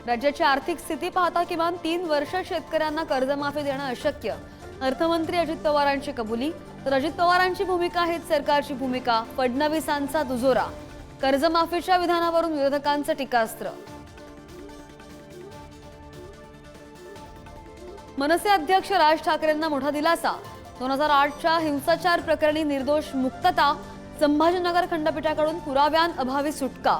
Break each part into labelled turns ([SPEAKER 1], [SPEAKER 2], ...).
[SPEAKER 1] राज्याची आर्थिक स्थिती पाहता किमान 3 वर्ष शेतकऱ्यांना कर्जमाफी देणं अशक्य। अर्थमंत्री अजित पवारांची कबुली। तर अजित पवारांची भूमिका हेच सरकारची भूमिका। फडणवीसांचा दुजोरा। कर्जमाफीच्या विधानावरून विरोधकांचं टीकास्त्र। मनसे अध्यक्ष राज ठाकरेंना मोठा दिलासा। 2008च्या हिंसाचार प्रकरणी निर्दोष मुक्तता। संभाजीनगर खंडपीठाकडून पुराव्यांअभावी सुटका।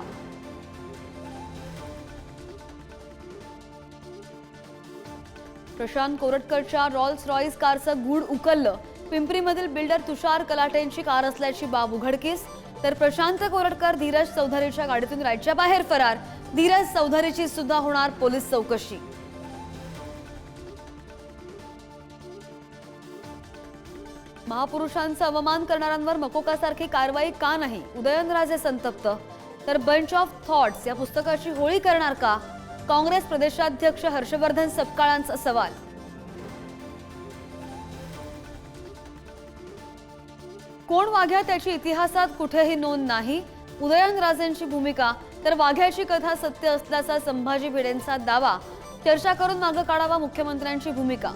[SPEAKER 1] प्रशांत कोरटकरच्या रॉल्स रॉयस कारचं गूढ उकललं। पिंपरीमधील बिल्डर तुषार कलाटेंची कार असल्याची बाब उघडकीस। तर प्रशांत कोरटकर धीरज चौधरीच्या गाडीतून राज्याबाहेर फरार। धीरज चौधरीची सुद्धा होणार पोलीस चौकशी। महापुरुषांचा अवमान करणाऱ्यांवर मकोकासारखी कारवाई का नाही? उदयनराजे संतप्त। तर बंच ऑफ थॉट्स या पुस्तकाची होळी करणार का? काँग्रेस प्रदेशाध्यक्ष हर्षवर्धन सपकाळांचा सवाल। कोण वाघ्या त्याची इतिहासात कुठेही नोंद नाही। उदयनराजेंची भूमिका। तर वाघ्याची कथा सत्य असल्याचा संभाजी भिडेंचा दावा। चर्चा करून मागे काढावा मुख्यमंत्र्यांची भूमिका।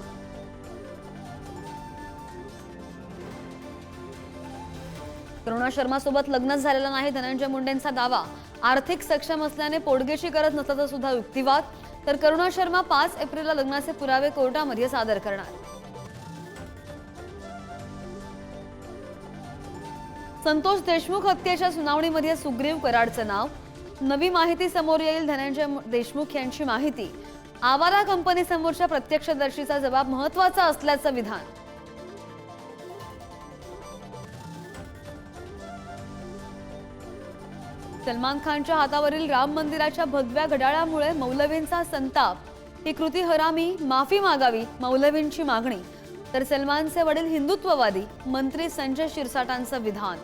[SPEAKER 1] करुणा शर्मा सोबत लग्नच झालेलं नाही धनंजय मुंडेंचा दावा। आर्थिक सक्षम असल्याने पोटगेची गरज नसल्याचा सुद्धा युक्तिवाद। तर करुणा शर्मा 5 एप्रिलला लग्नाचे पुरावे कोर्टामध्ये सादर करणार। संतोष देशमुख हत्येच्या सुनावणीमध्ये सुग्रीव कराडचं नाव। नवी माहिती समोर येईल। धनंजय देशमुख यांची माहिती। आवारा कंपनी समोरच्या प्रत्यक्षदर्शीचा जबाब महत्त्वाचा असल्याचं विधान। सलमान खानच्या हातावरील राम मंदिराच्या भगव्या घड्याळामुळे मौलवींचा संताप। ही कृती हरामी, माफी मागावी मौलवींची मागणी। तर सलमानचे वडील हिंदुत्ववादी। मंत्री संजय शिरसाटांचं विधान।